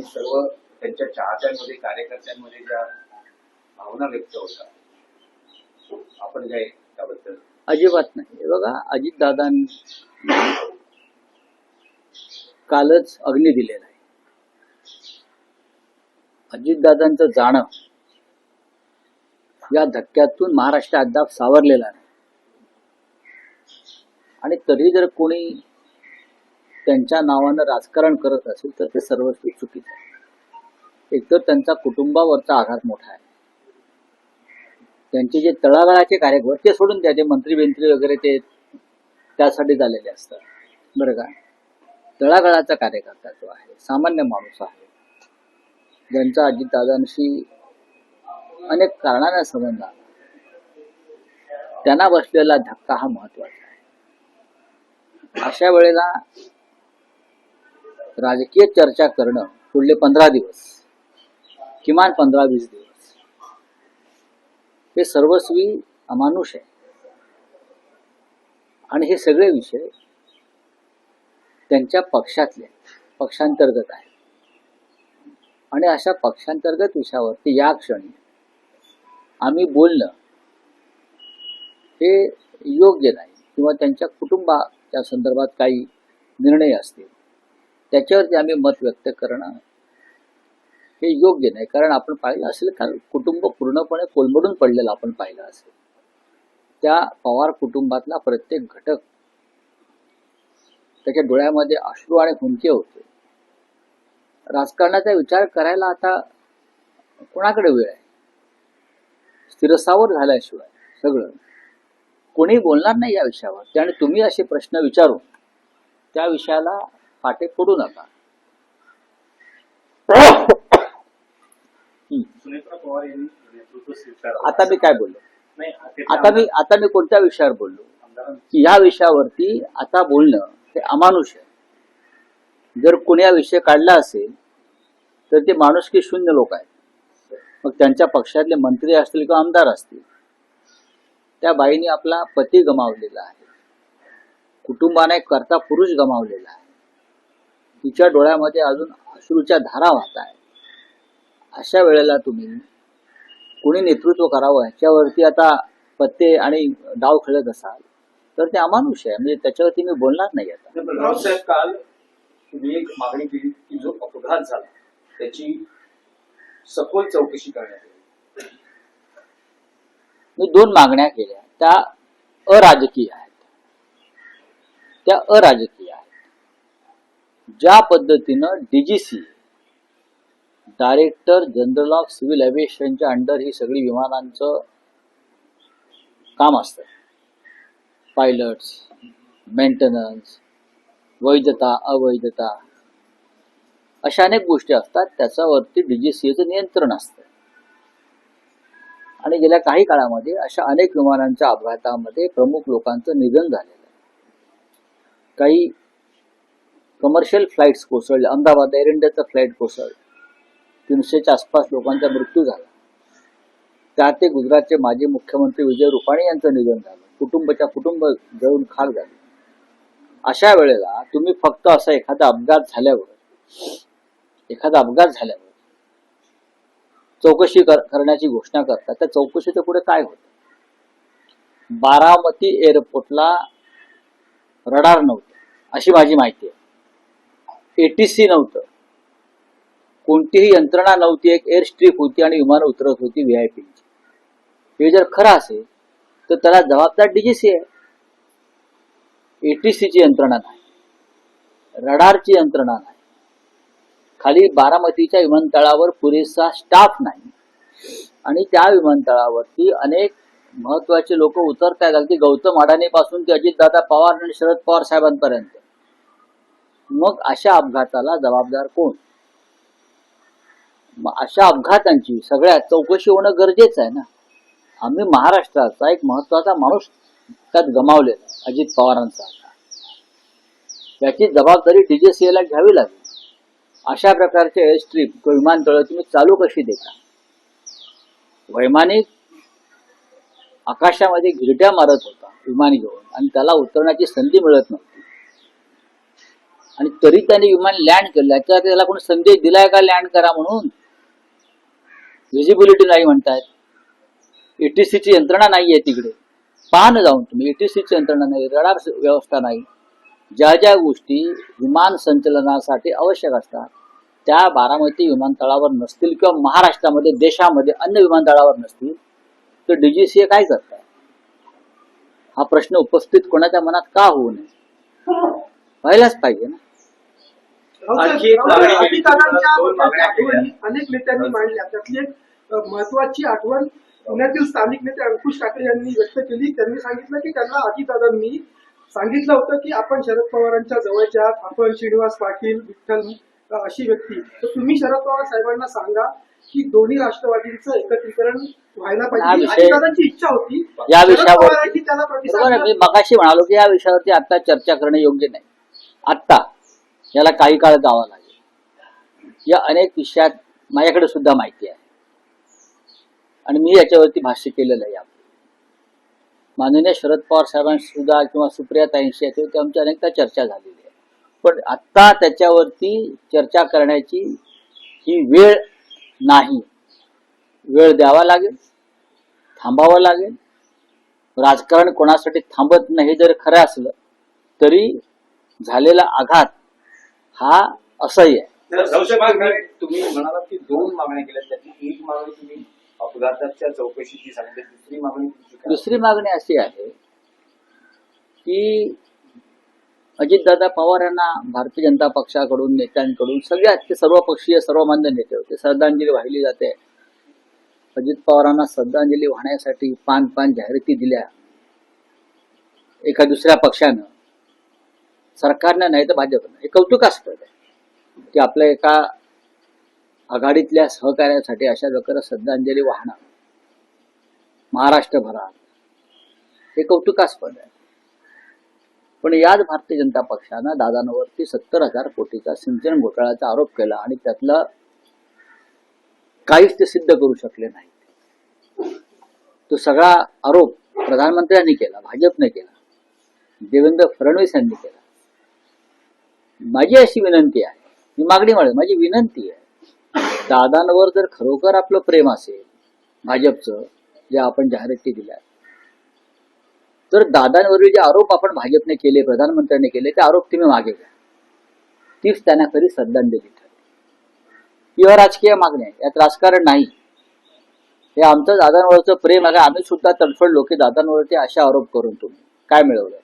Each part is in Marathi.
आणि सर्व त्यांच्या चाहत्यांमध्ये कार्यकर्त्यांमध्ये ज्या भावना व्यक्त होतात, आपण काय त्याबद्दल? अजिबात नाही. हे बघा, अजितदादांनी कालच अग्नी दिलेला आहे. अजितदादांचं जाणं या धक्क्यातून महाराष्ट्र अद्याप सावरलेला नाही. आणि तरी जर कोणी त्यांच्या नावानं राजकारण करत असेल तर ते सर्वस्वी चुकीचं आहे. एकतर त्यांचा कुटुंबावरचा आघात मोठा आहे. त्यांचे जे तळागाळाचे कार्यकर्ते ते सोडून द्या, ते मंत्री बिंत्री वगैरे ते त्यासाठी झालेले असतात, बरं का. तळागाळाचा कार्यकर्ता जो आहे, सामान्य माणूस आहे, ज्यांचा अजितदादांशी अनेक कारणांना संबंध आला, त्यांना बसलेला धक्का हा महत्वाचा आहे. अशा वेळेला राजकीय चर्चा करणं पुढले 15 दिवस, किमान 15-20 दिवस, हे सर्वस्वी अमानुष आहे. आणि हे सगळे विषय त्यांच्या पक्षातले, पक्षांतर्गत आहे. आणि अशा पक्षांतर्गत विषयावरती या क्षणी आम्ही बोलणं हे योग्य नाही, किंवा त्यांच्या कुटुंबाच्या संदर्भात काही निर्णय असतील त्याच्यावरती आम्ही मत व्यक्त करणं हे योग्य नाही. कारण आपण पाहिलं असेल, कारण कुटुंब पूर्णपणे कोलमडून पडलेलं आपण पाहिलं असेल. त्या पवार कुटुंबातला प्रत्येक घटक, त्याच्या डोळ्यामध्ये अश्रू आणि हुंके होते. राजकारणाचा विचार करायला आता कोणाकडे वेळ आहे? स्थिरस्थावर झाल्याशिवाय सगळं कोणी बोलणार नाही या विषयावर. आणि तुम्ही असे प्रश्न विचारून त्या विषयाला फाटे फोडू नका. सुनेत्रा पवार यांनी नेतृत्व स्वीकारलं. आता मी काय बोललो? नाही, आता मी कोणत्या विषयावर बोललो की ह्या विषयावरती आता बोलणं हे अमानुष आहे. जर कोणी हा विषय काढला असेल तर ते माणुसकी शून्य लोक आहेत. मग त्यांच्या पक्षातले मंत्री असतील किंवा आमदार असतील. त्या बाईने आपला पती गमावलेला आहे, कुटुंबाने एक कर्ता पुरुष गमावलेला आहे, तिच्या डोळ्यामध्ये अजून अश्रूच्या धारा वाहत आहे. अशा वेळेला तुम्ही कोणी नेतृत्व करावं ह्याच्यावरती आता पत्ते आणि डाव खेळत असाल तर ते अमानुष आहे. म्हणजे त्याच्यावरती मी बोलणार नाही. आता रावसाहेब, काल तुम्ही एक मागणी केली की जो अपघात झाला त्याची सखोल चौकशी करण्यात येईल. मी 2 मागण्या केल्या, त्या अराजकीय आहेत. ज्या पद्धतीनं DGC, director general of civil एव्हिएशनच्या अंडर ही सगळी विमानांचं काम असतं, पायलट्स, मेंटेनन्स, वैधता अवैधता, अशा अनेक गोष्टी असतात. त्याच्यावरती DGCचं नियंत्रण असतं. आणि गेल्या काही काळामध्ये अशा अनेक विमानांच्या अपघातामध्ये प्रमुख लोकांचं निधन झालेलं आहे. काही कमर्शियल फ्लाईट्स कोसळले. अहमदाबाद एअर इंडियाचं फ्लाईट कोसळलं, 300च्या आसपास लोकांचा मृत्यू झाला. त्यात ते गुजरातचे माजी मुख्यमंत्री विजय रुपाणी यांचं निधन झालं. कुटुंब जळून खाक झाले. अशा वेळेला तुम्ही फक्त असं एखादा अपघात झाल्यावर चौकशी करण्याची घोषणा करतात. त्या चौकशीच्या पुढे काय होतं? बारामती एअरपोर्टला रडार नव्हतं अशी माझी माहिती आहे. ATC नव्हतं, कोणतीही यंत्रणा नव्हती. एक एअर स्ट्रीप होती आणि विमानं उतरत होती VIPची. हे जर खरं असेल तर त्याला जबाबदार DGC आहे. ATCची यंत्रणा नाही, रडारची यंत्रणा नाही, खाली बारामतीच्या विमानतळावर पुरेसा स्टाफ नाही, आणि त्या विमानतळावरती अनेक महत्वाचे लोक उतरत आहेत, अगदी गौतम अडाणी पासून ते अजितदादा पवार आणि शरद पवार साहेबांपर्यंत. मग अशा अपघाताला जबाबदार कोण? मग अशा अपघातांची सगळ्यात चौकशी होणं गरजेचं आहे ना. आम्ही महाराष्ट्राचा एक महत्वाचा माणूस त्यात गमावलेला, अजित पवारांचा. याची जबाबदारी DGCला घ्यावी लागेल. अशा प्रकारचे एअर स्ट्रीप किंवा विमानतळ तुम्ही चालू कशी देता? वैमानिक आकाशामध्ये घिरट्या मारत होता विमान घेऊन, आणि त्याला उतरण्याची संधी मिळत नव्हती. आणि तरी त्याने विमान लँड केलं. याच्यावर त्याला कोणी संदेश दिलाय का लँड करा म्हणून? व्हिजिबिलिटी नाही म्हणतायत, एटीसीची यंत्रणा नाहीये तिकडे. पहा ना जाऊन तुम्ही, एटीसीची यंत्रणा नाही, रडार व्यवस्था नाही. ज्या ज्या गोष्टी विमान संचलनासाठी आवश्यक असतात त्या बारामती विमानतळावर नसतील किंवा महाराष्ट्रामध्ये देशामध्ये अन्य विमानतळावर नसतील तर डीजीसीए काय करतात? हा प्रश्न उपस्थित कोणाच्या मनात का होऊ नये? व्हायलाच पाहिजे ना. आणखी एक मागणी केली. अनेक नेत्यांनी मांडल्या, त्यातली एक महत्वाची आठवण पुण्यातील स्थानिक नेते अंकुश ठाकरे यांनी व्यक्त केली. त्यांनी सांगितलं की त्यांना अजितदादांनी सांगितलं होतं की आपण शरद पवारांच्या जवळचे आहात, आपण श्रीनिवास पाटील, विठ्ठल अशी व्यक्ती, तर तुम्ही शरद पवार साहेबांना सांगा की दोन्ही राष्ट्रवादींचं एकत्रीकरण व्हायला पाहिजे. अजितदादांची इच्छा होती. या विषयावर त्याला बरोबर, मी मगाशी म्हणालो की या विषयावरती आता चर्चा करणं योग्य नाही. आत्ता याला काही काळ जावं लागेल. या अनेक विषयात माझ्याकडे सुद्धा माहिती आहे आणि मी याच्यावरती भाष्य केलेलं आहे. माननीय शरद पवार साहेबांशी सुद्धा किंवा सुप्रिया ताईंशी याच्यावरती आमची अनेकदा चर्चा झालेली आहे. पण आत्ता त्याच्यावरती चर्चा करण्याची ही वेळ नाही. वेळ द्यावा लागेल, थांबावं लागेल. राजकारण कोणासाठी थांबत नाही जर खरं असलं तरी झालेला आघात हा असह्य आहे. तुम्ही म्हणालात की 2 मागण्या केल्या, त्यातली एक मागणी तुम्ही अपघाताच्या चौकशीची सांगितली, दुसरी मागणी तुमची काय? दुसरी मागणी अशी आहे की अजितदादा पवार यांना भारतीय जनता पक्षाकडून, नेत्यांकडून, सगळ्यात सर्वपक्षीय सर्वमान्य नेते होते, श्रद्धांजली वाहिली जाते. अजित पवारांना श्रद्धांजली वाहण्यासाठी 5 जाहिराती दिल्या एका दुसऱ्या पक्षानं, सरकारनं नाही तर भाजपनं. हे कौतुकास्पद आहे की आपल्या एका आघाडीतल्या सहकार्यासाठी अशा प्रकारे श्रद्धांजली वाहणं महाराष्ट्रभरात हे कौतुकास्पद आहे. पण याच भारतीय जनता पक्षानं दादांवरती 70,000 कोटीचा सिंचन घोटाळ्याचा आरोप केला आणि त्यातलं काहीच ते सिद्ध करू शकले नाही. तो सगळा आरोप प्रधानमंत्र्यांनी केला, भाजपने केला, देवेंद्र फडणवीस यांनी केला. माझी अशी विनंती आहे, ही मागणी माझी विनंती आहे, दादांवर जर खरोखर आपलं प्रेम असेल भाजपचं, जे आपण जाहिराती दिल्या, तर दादांवरील जे आरोप आपण भाजपने केले, प्रधानमंत्र्यांनी केले, ते आरोप तुम्ही मागे घ्या. तीच त्यांना खरी श्रद्धांजली ठरेल. ही राजकीय मागणी आहे, यात राजकारण नाही. हे आमचं दादांवरचं प्रेम आहे. आम्ही सुद्धा तडफडलो की दादांवरती असे आरोप करून तुम्ही काय मिळवलं.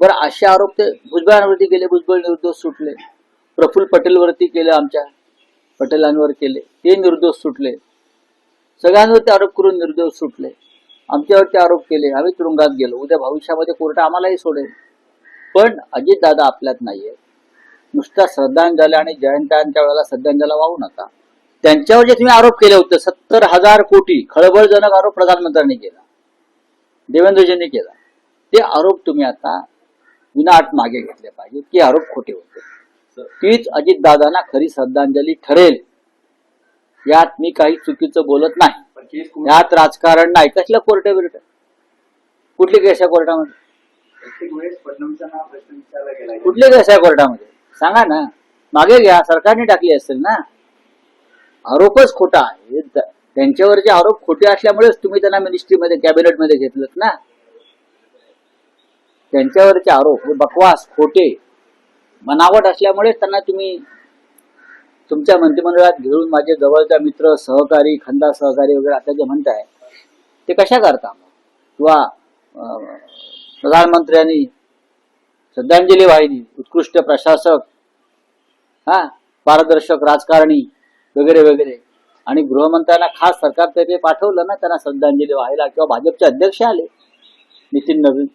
बरं, असे आरोप ते भुजबळांवरती केले, भुजबळ निर्दोष सुटले. प्रफुल्ल पटेलवरती केले, आमच्या पटेलांवर केले, ते निर्दोष सुटले. सगळ्यांवरती आरोप करून निर्दोष सुटले. आमच्यावरती आरोप केले, आम्ही तुरुंगात गेलो. उद्या भविष्यामध्ये कोर्ट आम्हालाही सोडेल. पण अजितदादा आपल्यात नाहीये. नुसता श्रद्धांजली आणि जयंत्यांच्या वेळेला श्रद्धांजली वाहू नका. त्यांच्यावर जे तुम्ही आरोप केले होते 70,000 कोटी, खळबळजनक आरोप प्रधानमंत्र्यांनी केला, देवेंद्रजींनी केला, ते आरोप तुम्ही आता विनाअट मागे घेतले पाहिजे की आरोप खोटे होते. तीच अजितदादांना खरी श्रद्धांजली ठरेल. यात मी काही चुकीचं बोलत नाही. यात राजकारण नाही. कसलं कोर्ट बिर्ट, कुठली केस आहे कोर्टामध्ये? कुठली केस आहे कोर्टामध्ये सांगा ना. मागे घ्या, सरकारने टाकली असेल ना. आरोपच खोटा आहे. त्यांच्यावरचे आरोप खोटे असल्यामुळेच तुम्ही त्यांना मिनिस्ट्रीमध्ये, कॅबिनेटमध्ये घेतलं ना. त्यांच्यावरचे आरोप हे बकवास, खोटे, बनावट असल्यामुळे त्यांना तुम्ही तुमच्या मंत्रिमंडळात घेऊन माझे जवळचा मित्र, सहकारी, खंदा सहकारी वगैरे आता जे म्हणताय ते कशा करता? किंवा प्रधानमंत्र्यांनी श्रद्धांजली वाहिली, उत्कृष्ट प्रशासक, पारदर्शक राजकारणी वगैरे वगैरे, आणि गृहमंत्र्यांना खास सरकारतर्फे पाठवलं ना त्यांना श्रद्धांजली व्हायला, किंवा भाजपचे अध्यक्ष आले नितीन नवीन,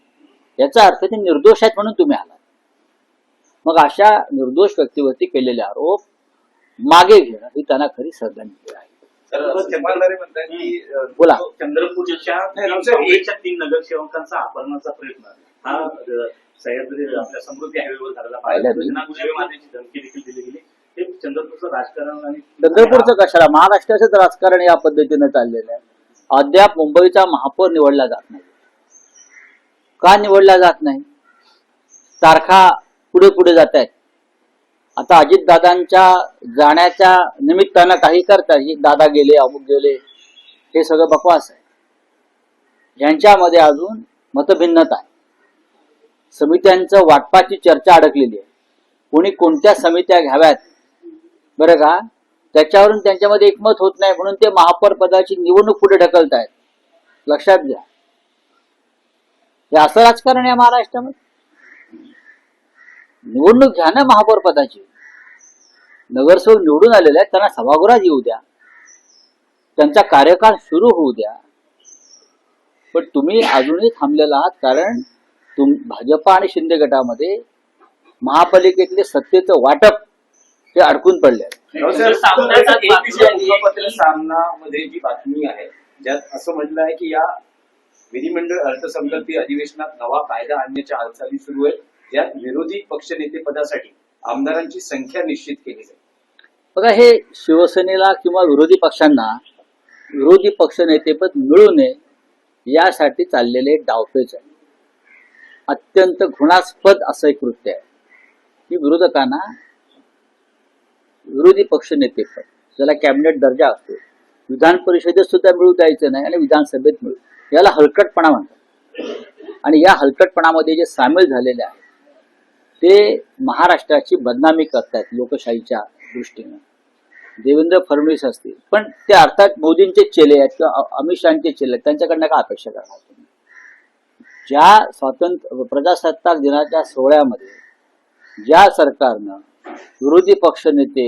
याचा अर्थ ते निर्दोष आहेत म्हणून तुम्ही आलात. मग अशा निर्दोष व्यक्तीवरती केलेले आरोप मागे घेणं ही त्यांना खरी श्रद्धांजली आहे. बोला. चंद्रपूरच्या 3 नगरसेवकांचा अपहरणाचा प्रयत्न हा सह्याद्री आपल्या समृद्धी हायवेवर झालेला पाहिजे. धमकी देखील दिली गेली. हे चंद्रपूरचं राजकारण आणि चंद्रपूरचं कशाला, महाराष्ट्राचंच राजकारण या पद्धतीनं चाललेलं आहे. अद्याप मुंबईचा महापौर निवडला जात नाही. का निवडला जात नाही? तारखा पुढे पुढे जात आहेत. आता अजितदादांच्या जाण्याच्या निमित्तानं काही करतात, ही दादा गेले अमुक गेले, हे सगळं बकवास आहे. यांच्यामध्ये अजून मतभिन्नता आहे. समित्यांचं वाटपाची चर्चा अडकलेली आहे. कोणी कोणत्या समित्या घ्याव्यात बरं का, त्याच्यावरून त्यांच्यामध्ये एकमत होत नाही, म्हणून ते महापौर पदाची निवडणूक पुढे ढकलत आहेत. लक्षात घ्या, हे असं राजकारण आहे महाराष्ट्रामध्ये. निवडणूक घ्या ना महापौर पदाची. नगरसेवक निवडून आलेले आहेत, त्यांना सभागृहात येऊ द्या, त्यांचा कार्यकाळ सुरू होऊ द्या. पण तुम्ही अजूनही थांबलेला आहात, कारण भाजपा आणि शिंदे गटामध्ये महापालिकेतले सत्तेचं वाटप हे अडकून पडले आहे. मुखपत्र सामनामध्ये जी बातमी आहे ज्यात असं म्हटलं आहे की या विधिमंडळ अर्थसंकल्पीय अधिवेशनात नवा कायदा आणण्याच्या हालचाली सुरू आहेत, ज्यात विरोधी पक्षनेते पदासाठी आमदारांची संख्या निश्चित केली जाईल. बघा, हे शिवसेनेला किंवा विरोधी पक्षांना विरोधी पक्षनेतेपद मिळू नये यासाठी चाललेले डावपेच आहे. अत्यंत घृणास्पद असं एक कृत्य आहे की विरोधकांना विरोधी पक्षनेतेपद, ज्याला कॅबिनेट दर्जा असतो, विधान परिषदेत सुद्धा मिळू द्यायचं नाही आणि विधानसभेत मिळू, याला हलकटपणा म्हणतात. आणि या हलकटपणामध्ये जे सामील झालेले आहेत ते महाराष्ट्राची बदनामी करतात लोकशाहीच्या दृष्टीने. देवेंद्र फडणवीस असतील, पण ते अर्थात मोदींचे चेले आहेत किंवा अमित शहाचे चेले आहेत, त्यांच्याकडनं काय अपेक्षा करणार तुम्ही? ज्या प्रजासत्ताक दिनाच्या सोहळ्यामध्ये ज्या सरकारनं विरोधी पक्षनेते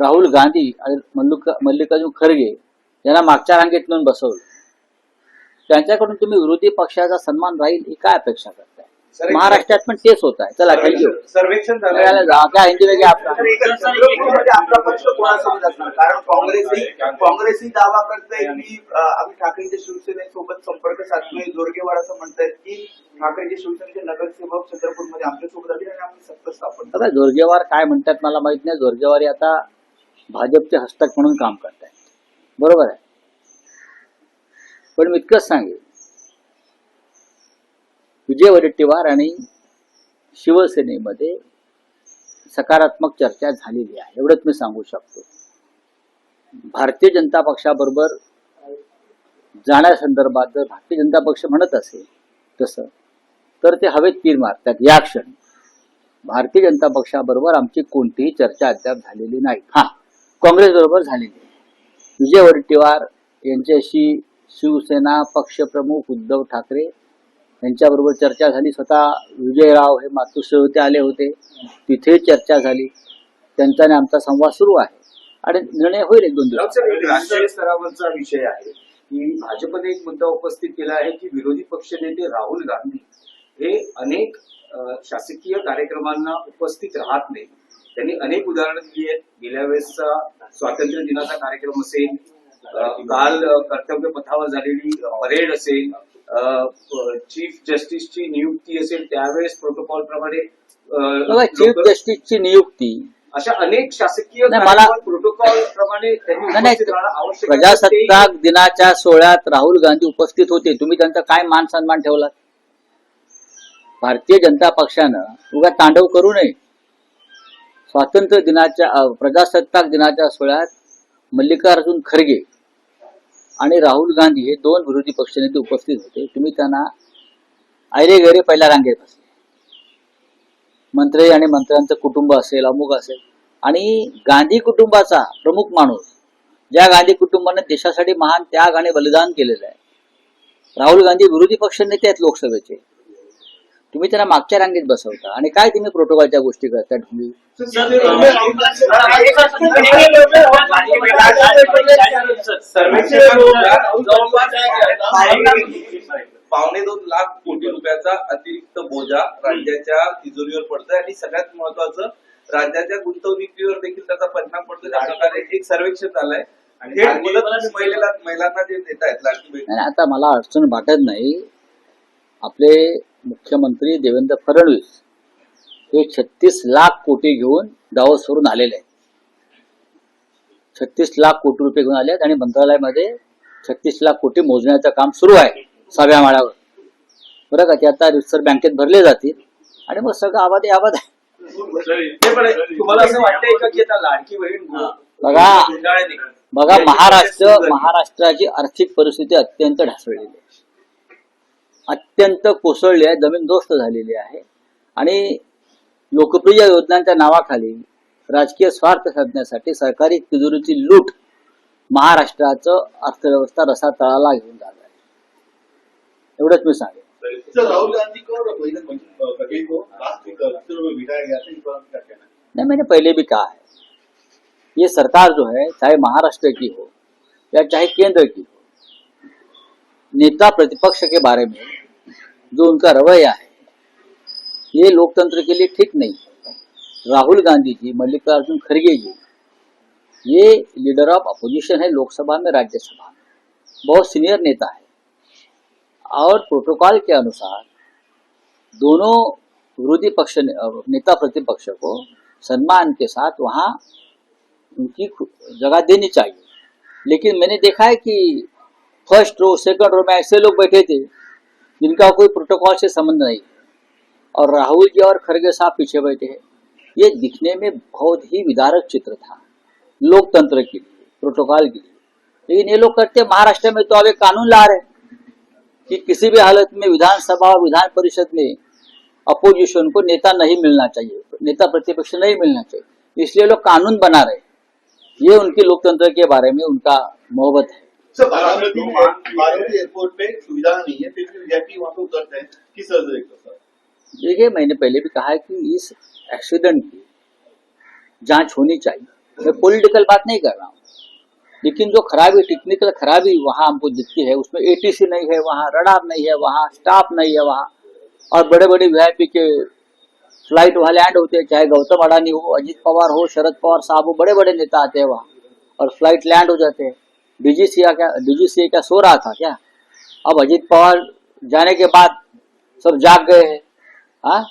राहुल गांधी आणि मल्लिकार्जुन खरगे यांना मागच्या रांगेत नेऊन बसवलं, त्यांच्याकडून तुम्ही विरोधी पक्षाचा सन्मान राहील ही काय अपेक्षा करताय? महाराष्ट्रात पण तेच होत आहे. चला, थँक्यू. सर्वेक्षण क्या हिंदी में क्या आपका? आपला पक्ष कोणासोबत असणार? कारण काँग्रेसही दावा करताय की आम्ही ठाकरेंच्या शिवसेनेसोबत संपर्क साधतोय. जोरगेवार असं म्हणतायत की ठाकरेंच्या शिवसेनेचे नगरसेवक चंद्रपूरमध्ये आमच्यासोबत आले आणि आम्ही सत्ता स्थापन. आता जोरगेवार काय म्हणतात मला माहित नाही. जोरगेवारी आता भाजपचे हस्तक म्हणून काम करतायत, बरोबर आहे. पण मी इतकंच सांगेन, विजय वडेट्टीवार आणि शिवसेनेमध्ये सकारात्मक चर्चा झालेली आहे, एवढंच मी सांगू शकतो. भारतीय जनता पक्षाबरोबर जाण्यासंदर्भात जर भारतीय जनता पक्ष म्हणत असेल तसं, तर ते हवेत तीर मारतात. या क्षणी भारतीय जनता पक्षाबरोबर आमची कोणतीही चर्चा अद्याप झालेली नाही. हा, काँग्रेस बरोबर झालेली आहे. विजय वडेट्टीवार यांच्याशी शिवसेना पक्षप्रमुख उद्धव ठाकरे यांच्याबरोबर चर्चा झाली. स्वतः विजयराव हे मातोश्रीवरती आले होते, तिथे चर्चा झाली. त्यांचा आणि आमचा संवाद सुरू आहे आणि निर्णय होईल 1-2 दिवस. राष्ट्रीय स्तरावरचा विषय आहे की भाजपने एक मुद्दा उपस्थित केला आहे की विरोधी पक्षनेते राहुल गांधी हे अनेक शासकीय कार्यक्रमांना उपस्थित राहत नाही. त्यांनी अनेक उदाहरणं दिली आहेत. गेल्या वेळेसचा स्वातंत्र्य दिनाचा कार्यक्रम असेल, काल कर्तव्य पथावर झालेली परेड असेल, चीफ जस्टिसची नियुक्ती असेल, त्यावेळेस प्रोटोकॉल प्रमाणे चीफ जस्टिसची नियुक्ती, अशा अनेक शासकीय प्रोटोकॉल प्रमाणे प्रजासत्ताक दिनाच्या सोहळ्यात राहुल गांधी उपस्थित होते. तुम्ही त्यांचा काय मान सन्मान ठेवलात? भारतीय जनता पक्षानं उगा तांडव करू नये. स्वातंत्र्य दिनाच्या प्रजासत्ताक दिनाच्या सोहळ्यात मल्लिकार्जुन खरगे आणि राहुल गांधी हे 2 विरोधी पक्षनेते उपस्थित होते. तुम्ही त्यांना ऐरे गैरे पहिल्या रांगेत बसले. मंत्री आणि मंत्र्यांचं कुटुंब असेल, अमुक असेल, आणि गांधी कुटुंबाचा प्रमुख माणूस, ज्या गांधी कुटुंबाने देशासाठी महान त्याग आणि बलिदान केलेलं आहे, राहुल गांधी विरोधी पक्षनेते आहेत लोकसभेचे. तुम्ही त्यांना मागच्या रांगेत बसवता आणि काय तुम्ही प्रोटोकॉलच्या गोष्टी करता? तुम्ही $2.25 लाख कोटी रुपयाचा अतिरिक्त बोजा राज्याच्या तिजोरीवर पडतोय आणि सगळ्यात महत्वाचं राज्याच्या गुंतवणुकीवर देखील त्याचा परिणाम पडतो. त्या प्रकारे एक सर्वेक्षण झालंय आणि महिलांना जे देत आहेत लाडकी बहीण. आता मला अडचण वाटत नाही. आपले मुख्यमंत्री देवेंद्र फडणवीस हे 36 लाख कोटी घेऊन दावोसवरून आलेले आहेत. 36 लाख कोटी रुपये घेऊन आले आहेत आणि मंत्रालयामध्ये 36 लाख कोटी मोजण्याचं काम सुरू आहे 6व्या माळ्यावर. बरं का, ते आता रिझर्व्ह बँकेत भरले जातील आणि मग सगळं आबाद आहे. नाही, पण तुम्हाला असं वाटतंय का की आता लाडकी बहीण बघा गुंडाळी नाही? बघा याची महाराष्ट्राची आर्थिक परिस्थिती अत्यंत ढासळलेली आहे, अत्यंत कोसळली आहे, जमीनदोस्त झालेली आहे. आणि लोकप्रिय योजनांच्या नावाखाली राजकीय स्वार्थ साधण्यासाठी सरकारी तिजोरीची लूट महाराष्ट्राचं अर्थव्यवस्था रसातळाला घेऊन जात आहे. एवढंच मी सांगेन. सर, राहुल गांधी को और बजरंग पटेल को राष्ट्र कर्तव्य में बिठाया गया था, इस पर क्या कहना है? नहीं, मैंने पहले भी कहा है, ये सरकार जो है चाहे महाराष्ट्र की हो या चाहे केंद्र की हो, नेता प्रतिपक्ष के बारे में जो उनका रवैया है ये लोकतंत्र के लिए ठीक नहीं है. राहुल गांधी जी, मल्लिकार्जुन खड़गे जी, ये लीडर ऑफ अपोजिशन है लोकसभा में, राज्यसभा में, बहुत सीनियर नेता है और प्रोटोकॉल के अनुसार दोनों विरोधी पक्ष नेता प्रतिपक्ष को सम्मान के साथ वहां उनकी जगह देनी चाहिए. लेकिन मैंने देखा है कि फर्स्ट रो सेकंड रो में ऐसे लोग बैठे थे जिनका कोई प्रोटोकॉल से संबंध नहीं है और राहुल जी और खड़गे साहब पीछे बैठे हैं. ये दिखने में बहुत ही विदारक चित्र था लोकतंत्र के लिए, प्रोटोकॉल के लिए. लेकिन ये लोग करते महाराष्ट्र में तो अब एक कानून ला रहे कि किसी भी हालत में विधानसभा और विधान परिषद में अपोजिशन को नेता नहीं मिलना चाहिए, नेता प्रतिपक्ष नहीं मिलना चाहिए, इसलिए लोग कानून बना रहे. ये उनकी लोकतंत्र के बारे में उनका मोहब्बत है. सर, बारामती एयरपोर्ट पे सुविधा नहीं है, फिर भी वीआईपी वहाँ पे उतरते हैं, किस तरह से देखते हो सर? देखिए, मैंने पहले भी कहा है कि इस एक्सीडेंट की जांच होनी चाहिए. मैं पॉलिटिकल बात नहीं कर रहा हूँ, लेकिन जो खराबी, टेक्निकल खराबी वहां हमको दिखती है, उसमें एटीसी नहीं है, वहां रडार नहीं है, वहां स्टाफ नहीं है वहां, और बड़े बड़े वीआईपी के फ्लाइट वहां लैंड होते हैं, चाहे गौतम अडानी हो, अजित पवार हो, शरद पवार साहब हो, बड़े बड़े नेता आते हैं वहां और फ्लाइट लैंड हो जाते हैं. डीजीसीए क्या सो रहा था क्या? अब अजित पवार जाने के बाद सब जाग गए हैं. हाँ,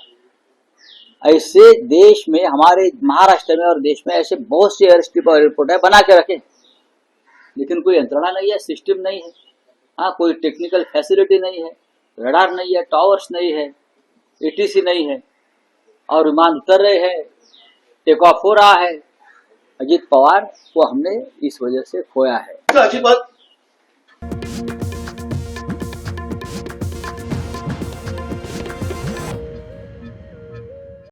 ऐसे देश में, हमारे महाराष्ट्र में और देश में ऐसे बहुत से एयर स्ट्रिप और एयरपोर्ट है, बना के रखे, लेकिन कोई यंत्रणा नहीं है, सिस्टम नहीं है. हाँ, कोई टेक्निकल फैसिलिटी नहीं है, रडार नहीं है, टावर्स नहीं है, एटीसी नहीं है, और विमान उतर रहे हैं, टेक ऑफ हो रहा है. अजित पवार को हमने इस वजह से खोया है. सर, अच्छी बात